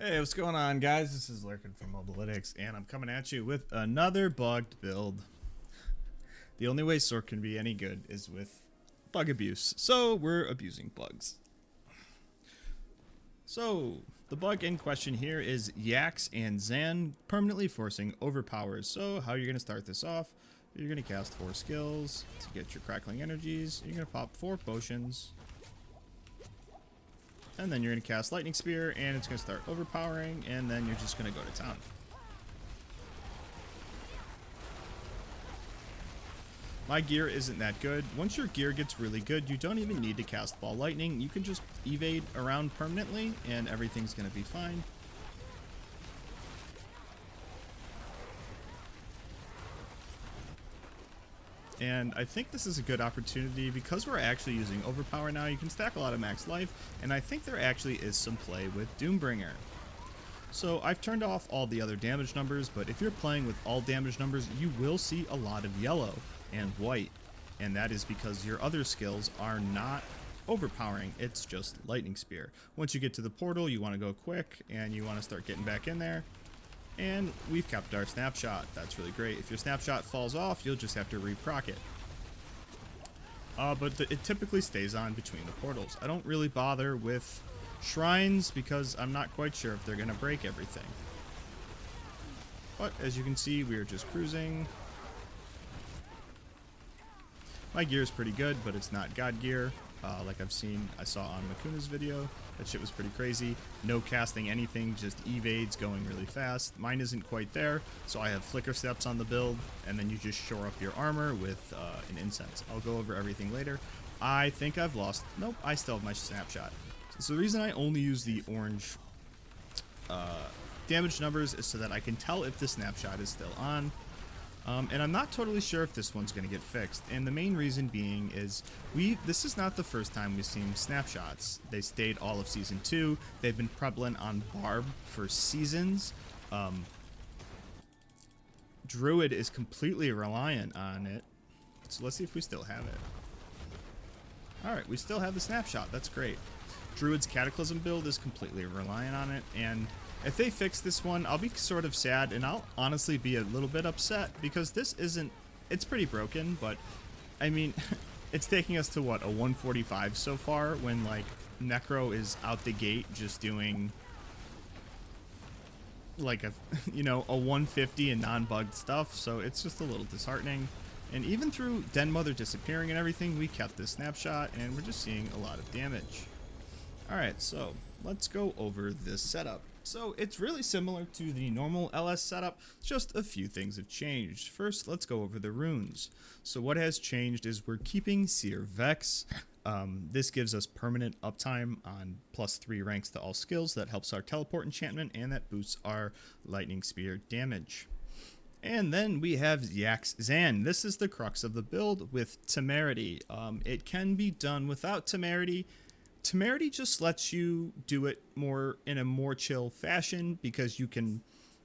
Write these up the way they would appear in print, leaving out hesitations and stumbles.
Hey, what's going on, guys? This is Lurkin from Mobilytics, and I'm coming at you with another bugged build. The only way Sorc can be any good is with bug abuse, so we're abusing bugs. So, the bug in question here is Yax and Zan permanently forcing Overpowers. So, how you're going to start this off, you're going to cast 4 skills to get your crackling energies. You're going to pop 4 potions. And then you're going to cast Lightning Spear, and it's going to start overpowering, and then you're just going to go to town. My gear isn't that good. Once your gear gets really good, you don't even need to cast Ball Lightning. You can just evade around permanently, and everything's going to be fine. And I think this is a good opportunity because we're actually using Overpower now. You can stack a lot of max life, and I think there actually is some play with Doombringer. So I've turned off all the other damage numbers, but if you're playing with all damage numbers, you will see a lot of yellow and white. And that is because your other skills are not overpowering, it's just Lightning Spear. Once you get to the portal, you want to go quick, and you want to start getting back in there. And we've kept our snapshot. That's really great. If your snapshot falls off, you'll just have to reproc it. But it typically stays on between the portals. I don't really bother with shrines because I'm not quite sure if they're going to break everything. But as you can see, we are just cruising. My gear is pretty good, but it's not God gear. Like I saw on Makuna's video. That shit was pretty crazy. No casting anything, just evades going really fast. Mine isn't quite there, so I have flicker steps on the build, and then you just shore up your armor with an incense. I'll go over everything later. I think I've lost... Nope, I still have my snapshot. So the reason I only use the orange damage numbers is so that I can tell if the snapshot is still on. And I'm not totally sure if this one's going to get fixed. And the main reason being is this is not the first time we've seen snapshots. They stayed all of Season 2. They've been prevalent on Barb for seasons. Druid is completely reliant on it. So let's see if we still have it. Alright, we still have the snapshot. That's great. Druid's Cataclysm build is completely reliant on it, and if they fix this one, I'll be sort of sad, and I'll honestly be a little bit upset, because this isn't... It's pretty broken, but, I mean, it's taking us to, what, a 145 so far, when, like, Necro is out the gate just doing, like, a 150 and non-bugged stuff, so it's just a little disheartening. And even through Den Mother disappearing and everything, we kept this snapshot, and we're just seeing a lot of damage. Alright, so let's go over this setup. So it's really similar to the normal LS setup, just a few things have changed. First, let's go over the runes. So what has changed is we're keeping Seer Vex. This gives us permanent uptime on +3 ranks to all skills. That helps our teleport enchantment, and that boosts our lightning spear damage. And then we have Yax Zan. This is the crux of the build with Temerity. It can be done without Temerity. Temerity just lets you do it in a more chill fashion because you can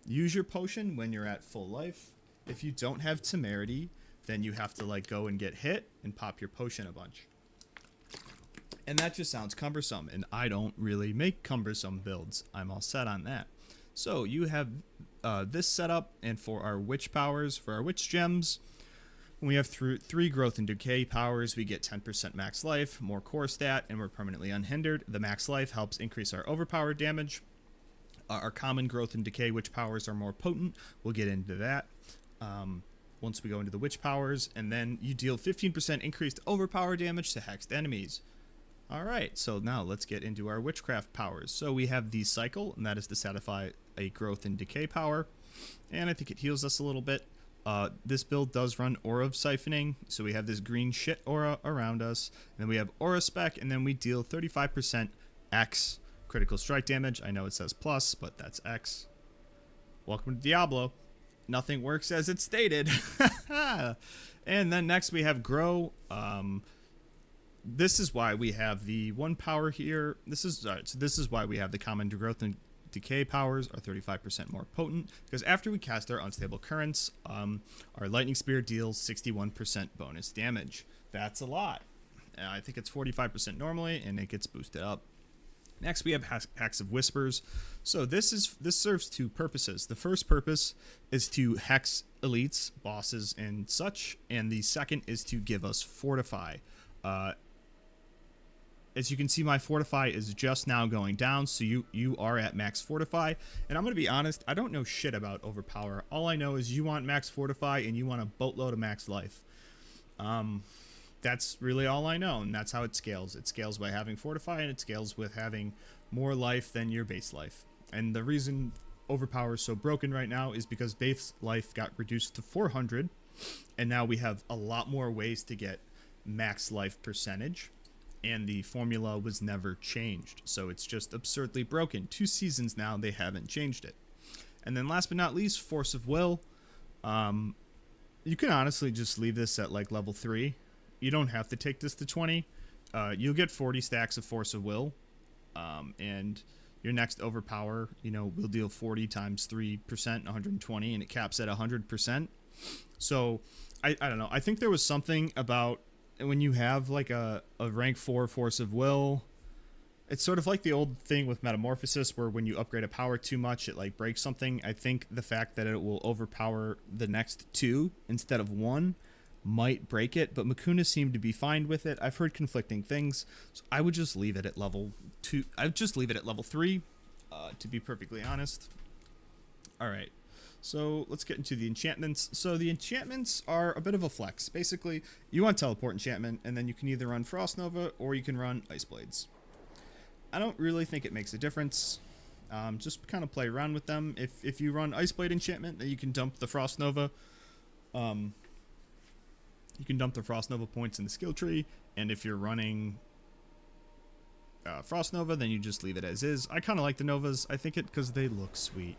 use your potion when you're at full life. If you don't have Temerity, then you have to go and get hit and pop your potion a bunch. And that just sounds cumbersome, and I don't really make cumbersome builds. I'm all set on that. So you have this setup, and for our witch powers, for our witch gems, when we have 3 growth and decay powers, we get 10% max life, more core stat, and we're permanently unhindered. The max life helps increase our overpower damage. Our common growth and decay witch powers are more potent. We'll get into that once we go into the witch powers. And then you deal 15% increased overpower damage to hexed enemies. Alright, so now let's get into our witchcraft powers. So we have the cycle, and that is to satisfy a growth and decay power. And I think it heals us a little bit. This build does run Aura of Siphoning, so we have this green shit aura around us, and then we have Aura Spec, and then we deal 35% X critical strike damage. I know it says plus, but that's X. Welcome to Diablo. Nothing works as it's stated. And then next we have Grow. This is why we have the 1 power here. So this is why we have the common growth and decay powers are 35% more potent, because after we cast our unstable currents, our lightning spear deals 61% bonus damage. That's a lot. I think it's 45% normally, and it gets boosted up. Next, we have Hacks of Whispers. So this serves two purposes. The first purpose is to hex elites, bosses, and such, and the second is to give us Fortify. As you can see, my Fortify is just now going down, so you are at max Fortify. And I'm going to be honest, I don't know shit about Overpower. All I know is you want max Fortify and you want a boatload of max life. That's really all I know, and that's how it scales. It scales by having Fortify, and it scales with having more life than your base life. And the reason Overpower is so broken right now is because base life got reduced to 400, and now we have a lot more ways to get max life percentage, and the formula was never changed. So it's just absurdly broken. 2 seasons now, they haven't changed it. And then last but not least, Force of Will. You can honestly just leave this at like level 3. You don't have to take this to 20. You'll get 40 stacks of Force of Will, and your next Overpower, will deal 40 times 3%, 120, and it caps at 100%. So, I don't know. I think there was something about when you have like a rank 4 Force of Will, it's sort of like the old thing with Metamorphosis where when you upgrade a power too much, it like breaks something. I think the fact that it will overpower the next 2 instead of 1 might break it, but Makuna seemed to be fine with it. I've heard conflicting things, so I would just leave it at level 2. I would just leave it at level 3, to be perfectly honest. All right, so let's get into the enchantments. So the enchantments are a bit of a flex. Basically, you want Teleport enchantment, and then you can either run Frost Nova or you can run Ice Blades. I don't really think it makes a difference. Just kind of play around with them. If you run Ice Blade enchantment, then you can dump the Frost Nova. You can dump the Frost Nova points in the skill tree, and if you're running Frost Nova, then you just leave it as is. I kind of like the Novas. I think it because they look sweet.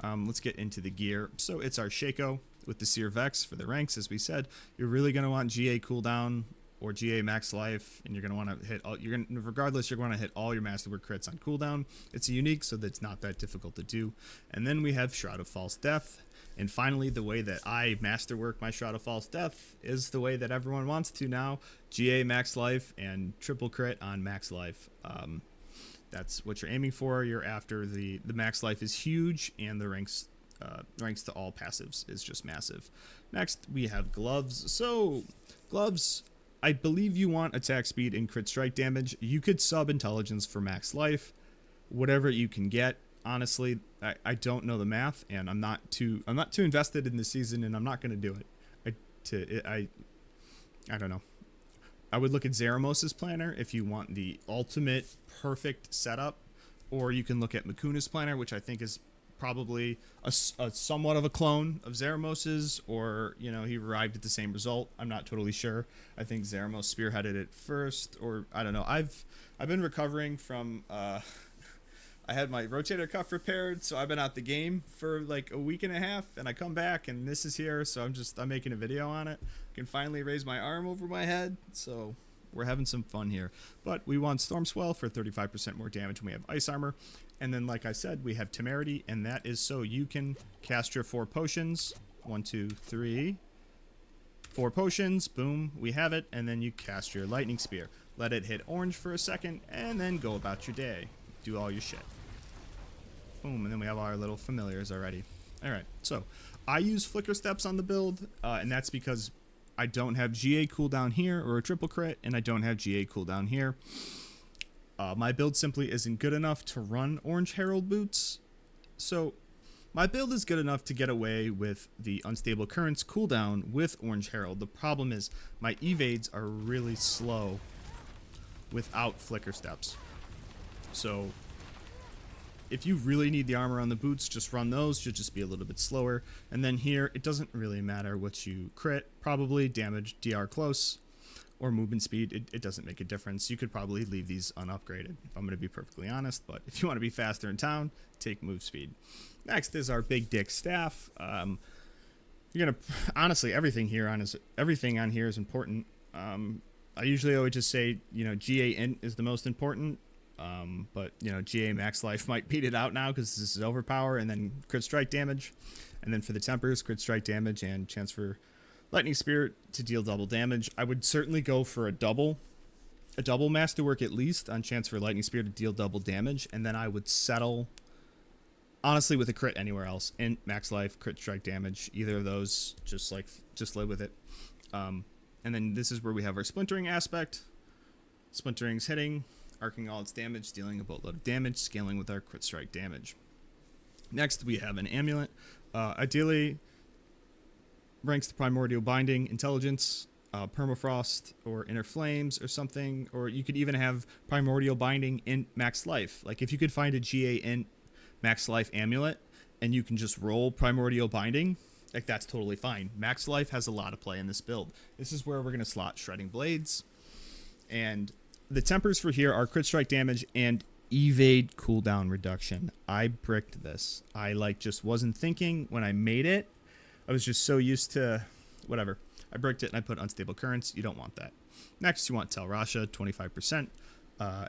Let's get into the gear. So it's our Shaco with the Seer Vex for the ranks, as we said. You're really going to want GA cooldown or GA max life, and you're going to want to hit all, regardless, you're going to hit all your Masterwork crits on cooldown. It's a unique, so that's not that difficult to do. And then we have Shroud of False Death. And finally, the way that I masterwork my Shroud of False Death is the way that everyone wants to now. GA max life and triple crit on max life. That's what you're aiming for. You're after the max life is huge, and the ranks to all passives is just massive. Next, we have gloves. So, gloves, I believe you want attack speed and crit strike damage. You could sub intelligence for max life, whatever you can get. Honestly, I don't know the math, and I'm not too invested in the season, and I'm not going to do it. I don't know. I would look at Zeramos's planner if you want the ultimate perfect setup, or you can look at Makuna's planner, which I think is probably a somewhat of a clone of Zeramos's, or he arrived at the same result. I'm not totally sure. I think Zeramos spearheaded it first, or I don't know. I've been recovering from I had my rotator cuff repaired, so I've been out the game for like a week and a half, and I come back and this is here, so I'm making a video on it. I can finally raise my arm over my head, so we're having some fun here. But we want Storm Swell for 35% more damage, and we have Ice Armor. And then, like I said, we have Temerity, and that is so you can cast your 4 potions. 1, 2, 3. 4 potions, boom, we have it, and then you cast your Lightning Spear. Let it hit orange for a second, and then go about your day. Do all your shit. Boom, and then we have our little familiars already. Alright, so I use Flicker Steps on the build, and that's because I don't have GA cooldown here, or a triple crit, and I don't have GA cooldown here. My build simply isn't good enough to run Orange Herald boots, so my build is good enough to get away with the Unstable Currents cooldown with Orange Herald. The problem is my evades are really slow without Flicker Steps. So if you really need the armor on the boots, just run those. You'll just be a little bit slower. And then here, it doesn't really matter what you crit. Probably damage, DR close, or movement speed. It doesn't make a difference. You could probably leave these unupgraded, if I'm going to be perfectly honest. But if you want to be faster in town, take move speed. Next is our Big Dick Staff. You're gonna honestly everything on here is important. I usually always just say GA int is the most important. But GA max life might beat it out now because this is Overpower, and then crit strike damage, and then for the tempers, crit strike damage and chance for Lightning Spirit to deal double damage. I would certainly go for a double a double masterwork at least on chance for lightning spear to deal double damage, and then I would settle honestly with a crit anywhere else. Int, max life, crit strike damage, either of those, just live with it. And then this is where we have our splintering aspect. Splintering's hitting, arcing all its damage, dealing a boatload of damage, scaling with our crit strike damage. Next, we have an amulet. Ideally, ranks the primordial binding, intelligence, permafrost, or inner flames, or something. Or you could even have primordial binding in max life. Like if you could find a GA int max life amulet, and you can just roll primordial binding, like that's totally fine. Max life has a lot of play in this build. This is where we're gonna slot shredding blades, and the tempers for here are crit strike damage and evade cooldown reduction. I bricked this. I just wasn't thinking when I made it. I was just so used to whatever. I bricked it and I put unstable currents. You don't want that. Next, you want Tel Rasha, 25%.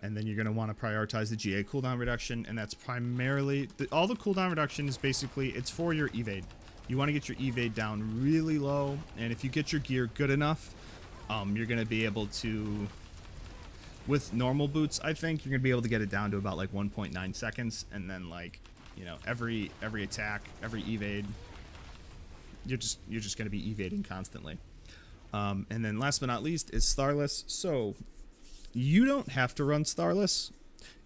And then you're going to want to prioritize the GA cooldown reduction. And that's primarily, all the cooldown reduction is basically, it's for your evade. You want to get your evade down really low. And if you get your gear good enough, you're going to be able to, with normal boots, I think you're going to be able to get it down to about like 1.9 seconds. And then like, you know, every attack, every evade, you're just going to be evading constantly. And then last but not least is Starless. So you don't have to run Starless.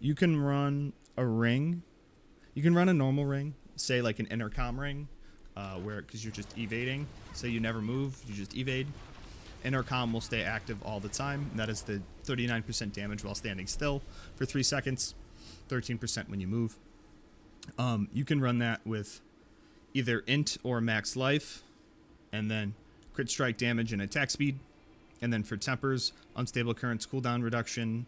You can run a ring. You can run a normal ring, say like an intercom ring, because you're just evading. Say you never move, you just evade. Intercom will stay active all the time. And that is the 39% damage while standing still for 3 seconds, 13% when you move. You can run that with either int or max life, and then crit strike damage and attack speed. And then for tempers, unstable currents, cooldown reduction,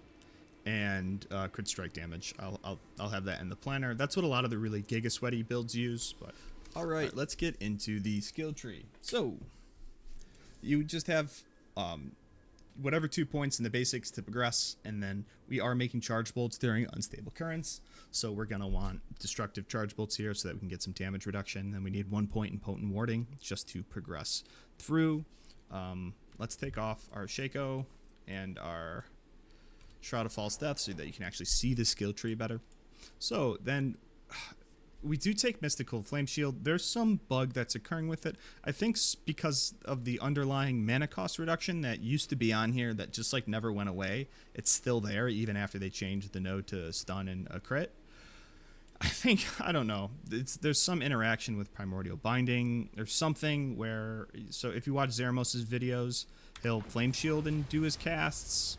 and crit strike damage. I'll have that in the planner. That's what a lot of the really giga sweaty builds use. But all right, let's get into the skill tree. So you just have whatever 2 points in the basics to progress, and then we are making charge bolts during unstable currents. So we're gonna want destructive charge bolts here so that we can get some damage reduction. Then we need 1 point in potent warding just to progress through. Let's take off our Shaco and our Shroud of False Death so that you can actually see the skill tree better. So then we do take Mystical Flame Shield. There's some bug that's occurring with it. I think because of the underlying mana cost reduction that used to be on here that just like never went away. It's still there even after they changed the node to stun and a crit. I think, I don't know, there's some interaction with Primordial Binding. There's something where, so if you watch Zeramos' videos, he'll Flame Shield and do his casts,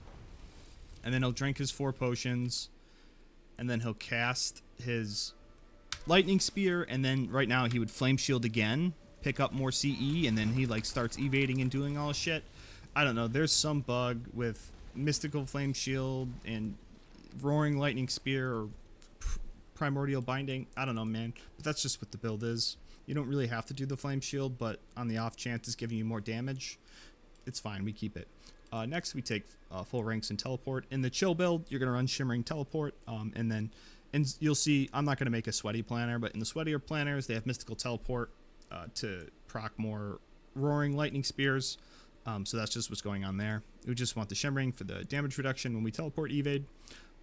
and then he'll drink his 4 potions, and then he'll cast his Lightning Spear, and then right now he would Flame Shield again, pick up more CE, and then he like starts evading and doing all shit. I don't know, there's some bug with Mystical Flame Shield and Roaring Lightning Spear or Primordial Binding. I don't know, man, but that's just what the build is. You don't really have to do the Flame Shield, but on the off chance it's giving you more damage, it's fine, we keep it. Next we take full ranks and teleport. In the chill build, you're gonna run Shimmering Teleport, and you'll see, I'm not gonna make a sweaty planner, but in the sweatier planners they have Mystical Teleport to proc more Roaring Lightning Spears. So that's just what's going on there. We just want the Shimmering for the damage reduction when we teleport evade.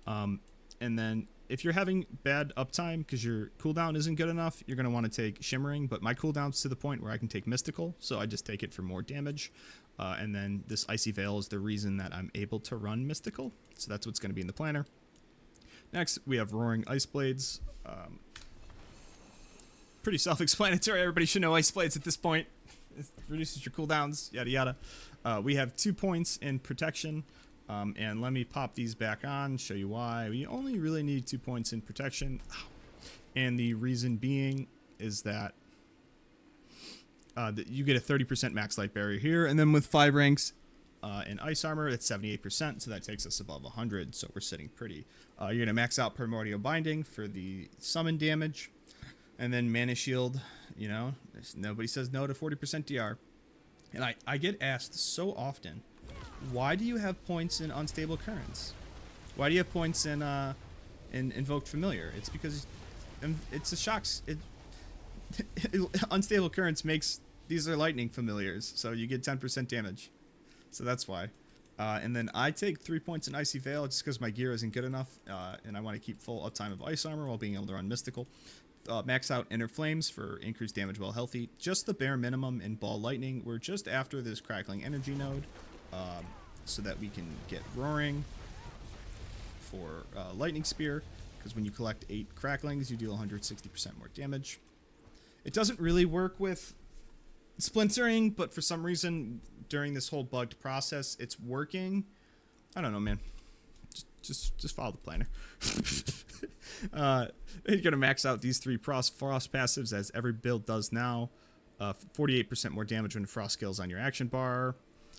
And then if you're having bad uptime because your cooldown isn't good enough, you're going to want to take Shimmering, but my cooldown's to the point where I can take Mystical, so I just take it for more damage. And then this Icy Veil is the reason that I'm able to run Mystical, so that's what's going to be in the planner. Next, we have Roaring Ice Blades. Pretty self-explanatory. Everybody should know Ice Blades at this point. It reduces your cooldowns, yada yada. We have 2 points in protection. And let me pop these back on, show you why. We only really need 2 points in protection. And the reason being is that you get a 30% max life barrier here. And then with 5 ranks in ice armor, it's 78%. So that takes us above 100. So we're sitting pretty. You're going to max out Primordial Binding for the summon damage. And then Mana Shield, you know, nobody says no to 40% DR. And I get asked so often, why do you have points in Unstable Currents? Why do you have points in Invoked Familiar? It's because it's a shocks. Unstable Currents makes, these are lightning familiars, so you get 10% damage. So that's why. And then I take 3 points in Icy Veil just because my gear isn't good enough, and I want to keep full uptime of Ice Armor while being able to run Mystical. Max out Inner Flames for increased damage while healthy. Just the bare minimum in Ball Lightning. We're just after this Crackling Energy node, so that we can get Roaring for Lightning Spear, because when you collect 8 Cracklings, you deal 160% more damage. It doesn't really work with Splintering, but for some reason during this whole bugged process it's working. I don't know, man. Just follow the planner. You're gonna max out these 3 frost passives as every build does now. 48% more damage when frost skills on your action bar,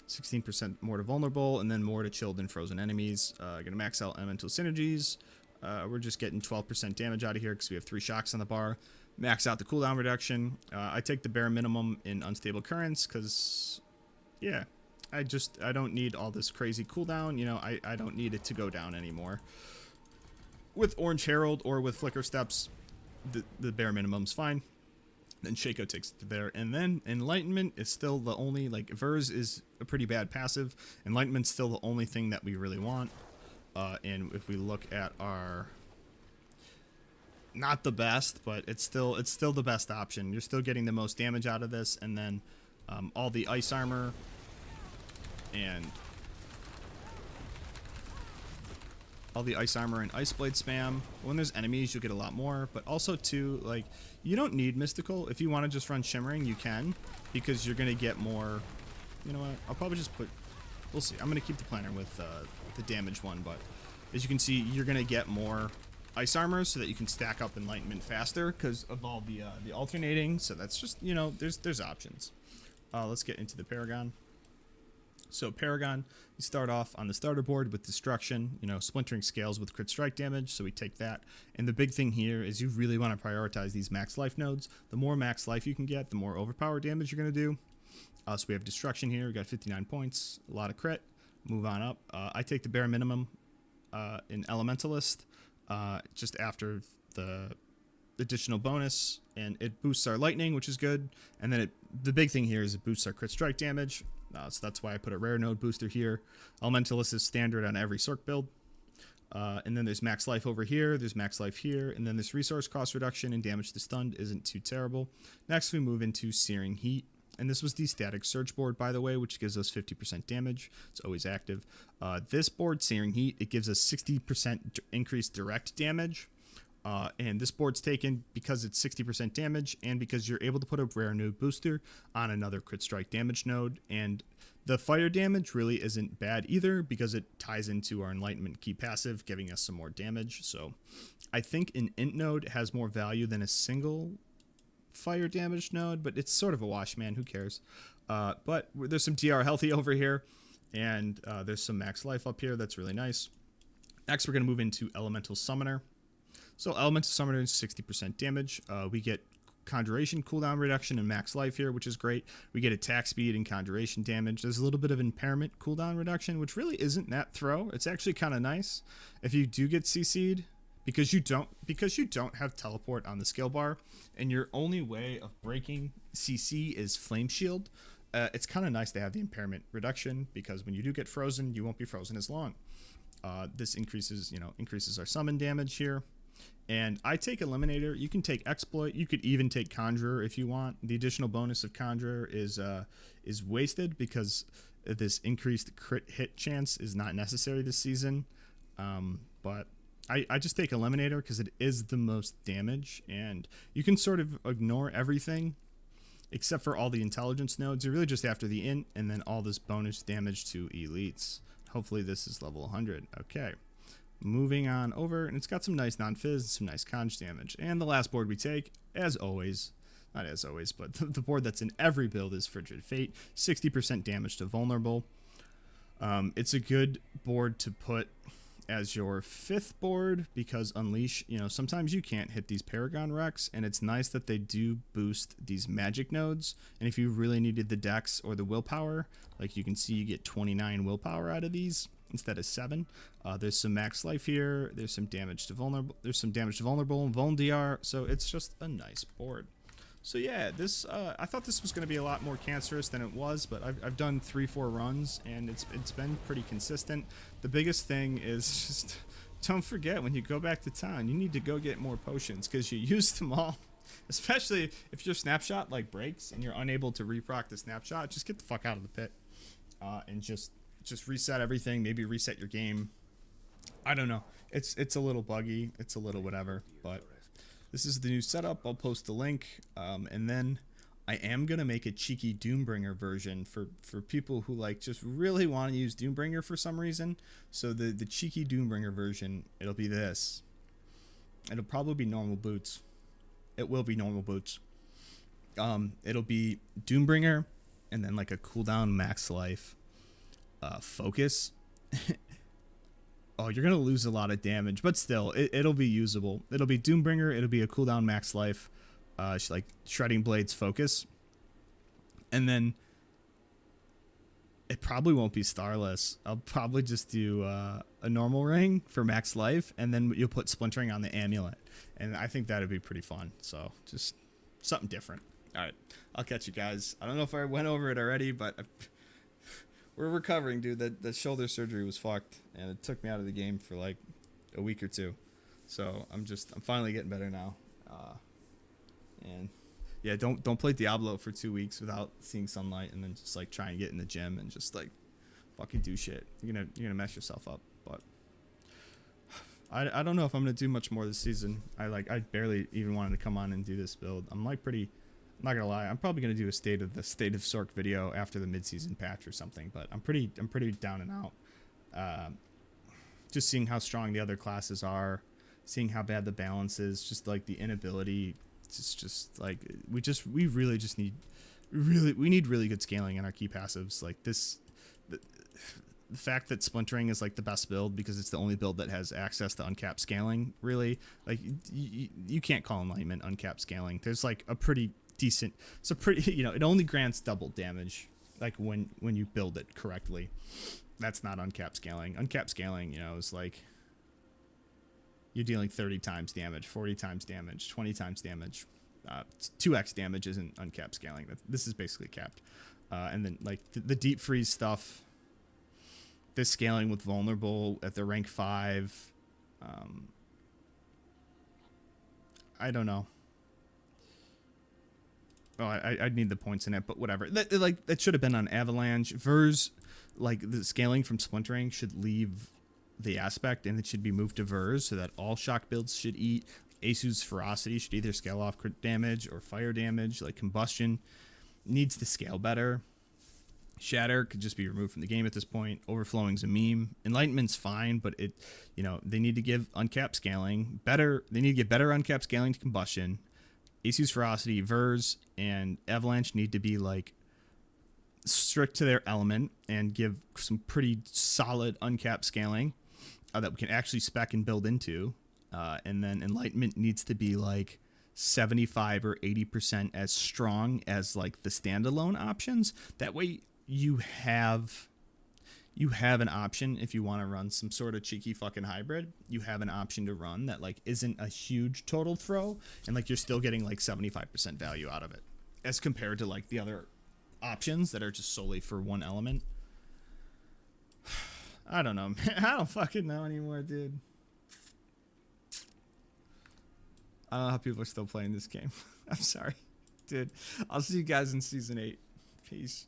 16% more to vulnerable, and then more to chilled and frozen enemies. Gonna max out elemental synergies. We're just getting 12% damage out of here because we have 3 shocks on the bar. Max out the cooldown reduction. I take the bare minimum in unstable currents because, yeah, I don't need all this crazy cooldown. You know, I don't need it to go down anymore. With Orange Herald or with Flicker Steps, the bare minimum's fine. Then Shaco takes it there. And then Enlightenment is still the only, like, Verse is a pretty bad passive. Enlightenment's still the only thing that we really want. And if we look at our... Not the best, but it's still the best option. You're still getting the most damage out of this, and then all the Ice Armor and Ice Blade spam. When there's enemies, you'll get a lot more, but also too, like, you don't need Mystical. If you want to just run Shimmering, you can, because you're gonna get more. You know what? I'll probably just put. We'll see. I'm gonna keep the planner with the damage one, but as you can see, you're gonna get more Ice Armor so that you can stack up Enlightenment faster because of all the alternating. So that's just, you know, there's options. Let's get into the Paragon. So Paragon, you start off on the starter board with Destruction. You know, Splintering scales with crit strike damage, so we take that. And the big thing here is you really want to prioritize these max life nodes. The more max life you can get, the more Overpower damage you're going to do. So we have Destruction here. We got 59 points, a lot of crit. Move on up. I take the bare minimum in Elementalist. Just after the additional bonus, and it boosts our lightning, which is good. And then the big thing here is it boosts our crit strike damage. So that's why I put a rare node booster here. Elementalist is standard on every sorc build. And then there's max life over here. There's max life here. And then this resource cost reduction and damage to stunned isn't too terrible. Next, we move into Searing Heat. And this was the static surge board, by the way, which gives us 50% damage. It's always active. This board, Searing Heat, it gives us 60% increased direct damage. And this board's taken because it's 60% damage and because you're able to put a rare node booster on another crit strike damage node. And the fire damage really isn't bad either because it ties into our Enlightenment key passive, giving us some more damage. So I think an int node has more value than a single fire damage node, but it's sort of a wash, man. Who cares? But there's some DR healthy over here, and there's some max life up here. That's really nice. Next, we're going to move into Elemental Summoner. So Elemental Summoner is 60% damage. We get Conjuration cooldown reduction and max life here, which is great. We get attack speed and Conjuration damage. There's a little bit of impairment cooldown reduction, which really isn't that throw. It's actually kind of nice if you do get CC'd, because you don't have teleport on the skill bar, and your only way of breaking CC is Flame Shield. It's kind of nice to have the impairment reduction, because when you do get frozen, you won't be frozen as long. This increases our summon damage here. And I take Eliminator. You can take Exploit. You could even take Conjurer if you want. The additional bonus of Conjurer is wasted because this increased crit hit chance is not necessary this season. But I just take Eliminator because it is the most damage, and you can sort of ignore everything except for all the intelligence nodes. You're really just after the int and then all this bonus damage to elites. Hopefully this is level 100. Okay. Moving on over, and it's got some nice non-fizz and some nice conj damage. And the last board we take, as always, not as always, but the board that's in every build is Frigid Fate, 60% damage to vulnerable. It's a good board to put as your 5th board because Unleash, sometimes you can't hit these Paragon wrecks, and it's nice that they do boost these magic nodes. And if you really needed the dex or the willpower, like you can see, you get 29 willpower out of these instead of 7. There's some max life here. There's some damage to vulnerable. There's some damage to vulnerable and Vuln DR. So it's just a nice board. So yeah, this I thought this was going to be a lot more cancerous than it was, but I've done 3-4 runs and it's been pretty consistent. The biggest thing is just don't forget when you go back to town, you need to go get more potions because you used them all. Especially if your snapshot like breaks and you're unable to reproc the snapshot, just get the fuck out of the pit and just reset everything. Maybe reset your game. I don't know. It's a little buggy. It's a little whatever, but. This is the new setup. I'll post the link, and then I am gonna make a cheeky Doombringer version for people who like just really want to use Doombringer for some reason. So the cheeky Doombringer version, it'll be this. It'll probably be normal boots. It will be normal boots. It'll be Doombringer, and then like a cooldown max life, focus. Oh, you're going to lose a lot of damage, but still, it'll be usable. It'll be Doombringer, it'll be a cooldown max life, like Shredding Blades focus. And then it probably won't be Starless. I'll probably just do a normal ring for max life, and then you'll put Splintering on the amulet. And I think that'd be pretty fun. So just something different. All right, I'll catch you guys. I don't know if I went over it already, but... We're recovering, dude. The shoulder surgery was fucked, and it took me out of the game for like a week or two. So I'm finally getting better now. And yeah, don't play Diablo for 2 weeks without seeing sunlight, and then just like try and get in the gym and just like fucking do shit. You're gonna mess yourself up. But I don't know if I'm gonna do much more this season. I barely even wanted to come on and do this build. I'm like pretty. I'm not gonna lie. I'm probably gonna do a state of Sorc video after the mid-season patch or something. But I'm pretty down and out. Just seeing how strong the other classes are, seeing how bad the balance is, just like the inability. Just like we really just need really good scaling in our key passives. Like this, the fact that Splintering is like the best build because it's the only build that has access to uncapped scaling. Really, like you can't call Enlightenment uncapped scaling. There's like a pretty decent, it's a pretty, it only grants double damage like when you build it correctly. That's not uncapped scaling. Uncapped scaling, is like you're dealing 30 times damage, 40 times damage, 20 times damage. 2x damage isn't uncapped scaling. This is basically capped. And then like the deep freeze stuff, this scaling with vulnerable at the rank 5. I don't know. Oh, I'd need the points in it, but whatever. That should have been on Avalanche. Vers, like the scaling from Splintering should leave the aspect, and it should be moved to Vers so that all shock builds should eat. Asu's Ferocity should either scale off crit damage or fire damage. Like Combustion needs to scale better. Shatter could just be removed from the game at this point. Overflowing's a meme. Enlightenment's fine, but they need to give uncapped scaling better. They need to get better uncapped scaling to Combustion. Asu's Ferocity, Vers, and Avalanche need to be like strict to their element and give some pretty solid uncapped scaling that we can actually spec and build into. And then Enlightenment needs to be like 75 or 80% as strong as like the standalone options. That way you have an option if you want to run some sort of cheeky fucking hybrid. You have an option to run that like isn't a huge total throw, and like you're still getting like 75% value out of it as compared to like the other options that are just solely for one element. I don't know, man. I don't fucking know anymore, dude. I don't know how people are still playing this game. I'm sorry, dude. I'll see you guys in season 8. Peace.